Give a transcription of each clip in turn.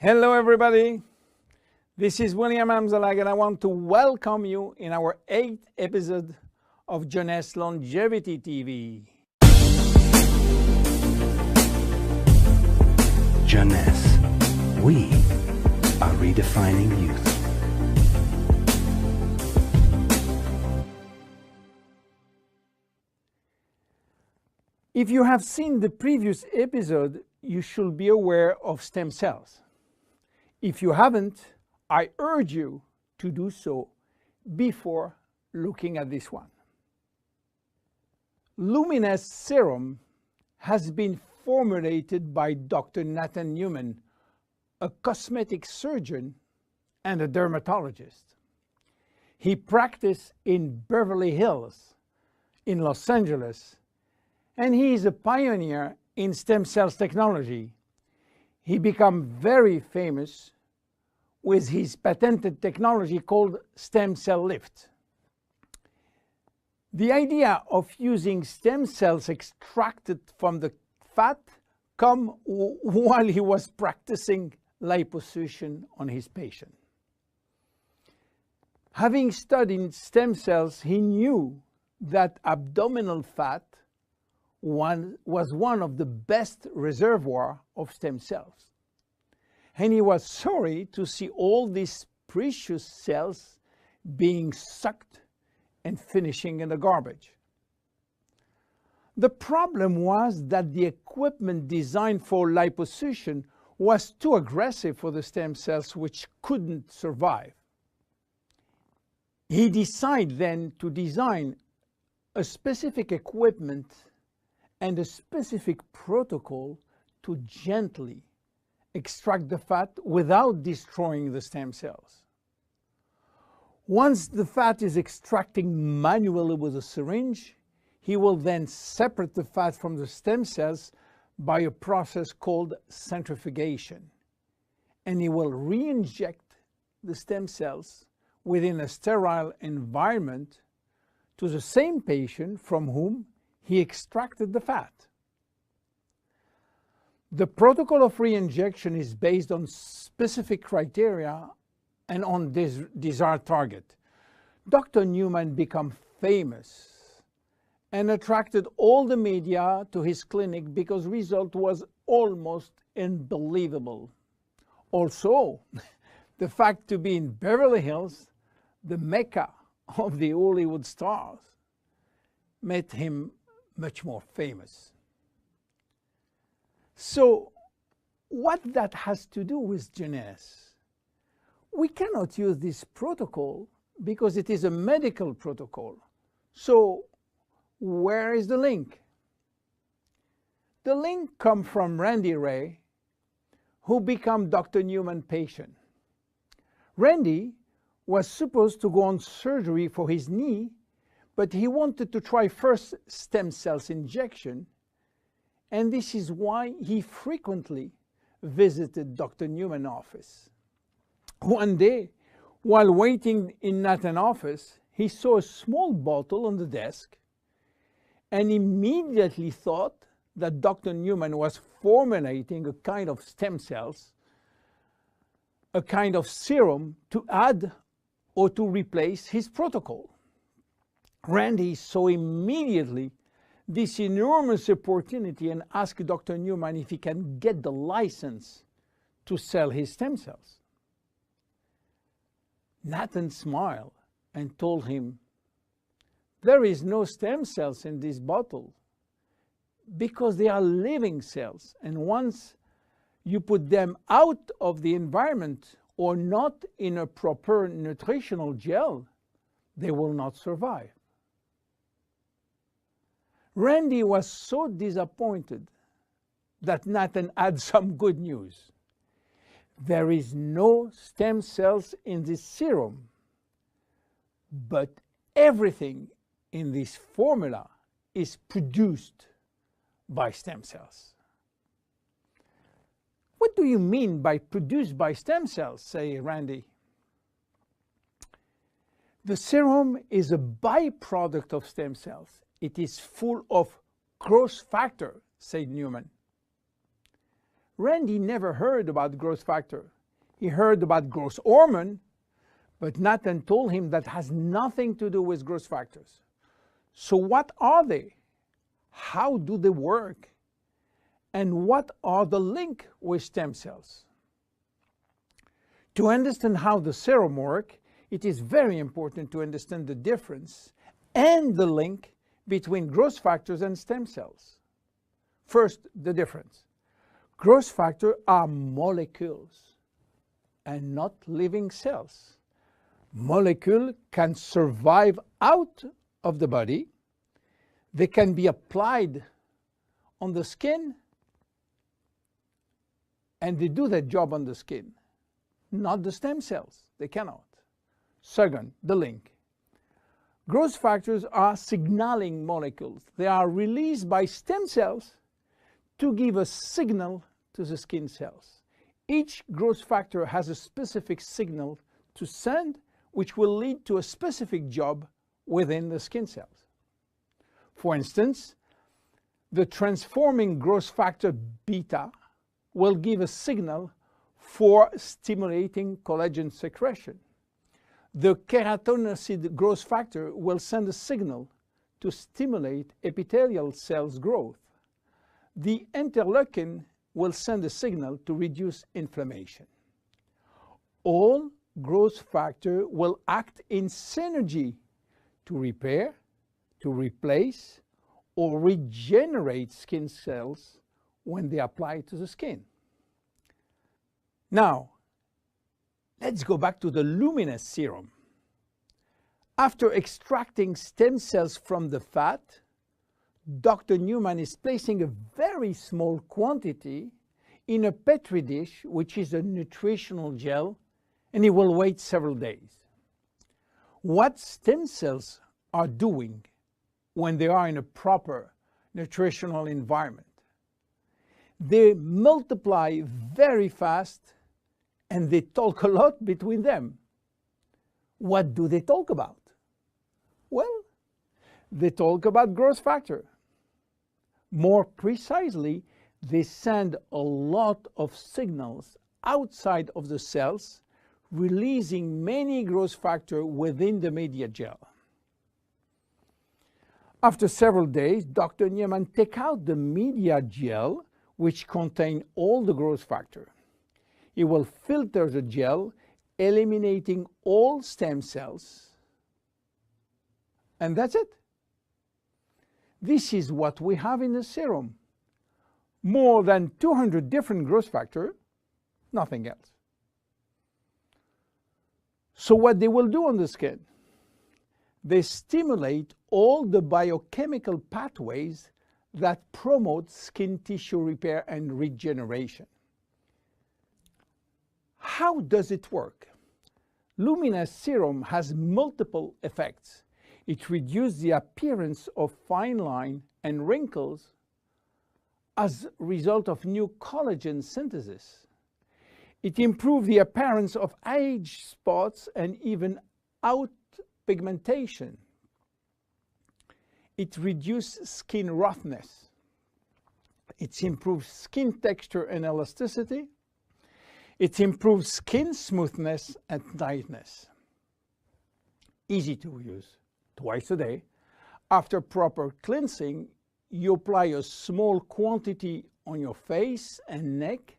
Hello everybody, this is William Amzalag and I want to welcome you in our 8th episode of Jeunesse Longevity TV. Jeunesse, we are redefining youth. If you have seen the previous episode, you should be aware of stem cells. If you haven't, I urge you to do so before looking at this one. Luminous Serum has been formulated by Dr. Nathan Newman, a cosmetic surgeon and a dermatologist. He practiced in Beverly Hills, in Los Angeles, and he is a pioneer in stem cells technology. He became very famous with his patented technology called stem cell lift. The idea of using stem cells extracted from the fat came while he was practicing liposuction on his patient. Having studied stem cells, he knew that abdominal fat was one of the best reservoirs of stem cells. And he was sorry to see all these precious cells being sucked and finishing in the garbage. The problem was that the equipment designed for liposuction was too aggressive for the stem cells, which couldn't survive. He decided then to design a specific equipment and a specific protocol to gently extract the fat without destroying the stem cells. Once the fat is extracting manually with a syringe, he will then separate the fat from the stem cells by a process called centrifugation. And he will re-inject the stem cells within a sterile environment to the same patient from whom he extracted the fat. The protocol of re-injection is based on specific criteria and on this desired target. Dr. Newman became famous and attracted all the media to his clinic because the result was almost unbelievable. Also, the fact to be in Beverly Hills, the mecca of the Hollywood stars, made him much more famous. So, what that has to do with Jeunesse? We cannot use this protocol because it is a medical protocol. So, where is the link? The link comes from Randy Ray, who became Dr. Newman's patient. Randy was supposed to go on surgery for his knee, but he wanted to try first stem cells injection, and this is why he frequently visited Dr. Newman's office. One day, while waiting in Nathan's office, he saw a small bottle on the desk and immediately thought that Dr. Newman was formulating a kind of stem cells, a kind of serum to add or to replace his protocol. Randy saw immediately this enormous opportunity and asked Dr. Newman if he can get the license to sell his stem cells. Nathan smiled and told him, "There is no stem cells in this bottle because they are living cells, and once you put them out of the environment or not in a proper nutritional gel, they will not survive." Randy was so disappointed that Nathan had some good news. There is no stem cells in this serum, but everything in this formula is produced by stem cells. What do you mean by produced by stem cells, say Randy? The serum is a byproduct of stem cells. It is full of growth factor, said Newman. Randy never heard about growth factor. He heard about growth hormone, but Nathan told him that has nothing to do with growth factors. So what are they? How do they work? And what are the link with stem cells? To understand how the serum works, it is very important to understand the difference and the link between growth factors and stem cells. First, the difference. Growth factors are molecules and not living cells. Molecules can survive out of the body. They can be applied on the skin, and they do their job on the skin. Not the stem cells. They cannot. Second, the link. Growth factors are signaling molecules. They are released by stem cells to give a signal to the skin cells. Each growth factor has a specific signal to send, which will lead to a specific job within the skin cells. For instance, the transforming growth factor beta will give a signal for stimulating collagen secretion. The keratinocyte growth factor will send a signal to stimulate epithelial cells growth. The interleukin will send a signal to reduce inflammation. All growth factors will act in synergy to repair, to replace, or regenerate skin cells when they apply to the skin. Now, let's go back to the Luminous serum. After extracting stem cells from the fat, Dr. Newman is placing a very small quantity in a Petri dish, which is a nutritional gel, and he will wait several days. What stem cells are doing when they are in a proper nutritional environment? They multiply very fast and they talk a lot between them. What do they talk about? Well, they talk about growth factor. More precisely, they send a lot of signals outside of the cells, releasing many growth factors within the media gel. After several days, Dr. Newman takes out the media gel, which contains all the growth factor. He will filter the gel, eliminating all stem cells. And that's it. This is what we have in the serum. More than 200 different growth factors, nothing else. So what they will do on the skin? They stimulate all the biochemical pathways that promote skin tissue repair and regeneration. How does it work? Luminous serum has multiple effects. It reduces the appearance of fine lines and wrinkles as a result of new collagen synthesis. It improves the appearance of age spots and even out pigmentation. It reduces skin roughness. It improves skin texture and elasticity. It improves skin smoothness and tightness. Easy to use. Twice a day. After proper cleansing, you apply a small quantity on your face and neck,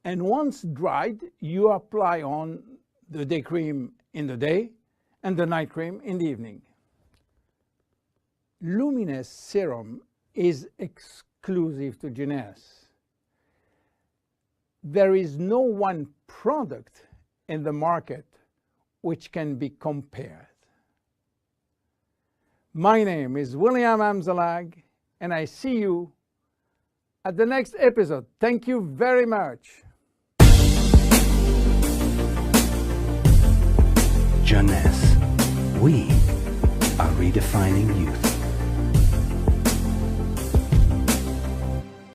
and once dried, you apply on the day cream in the day and the night cream in the evening. Luminous serum is exclusive to Jeunesse. There is no one product in the market which can be compared. My name is William Amzalag, and I see you at the next episode. Thank you very much. Jeunesse. We are redefining youth.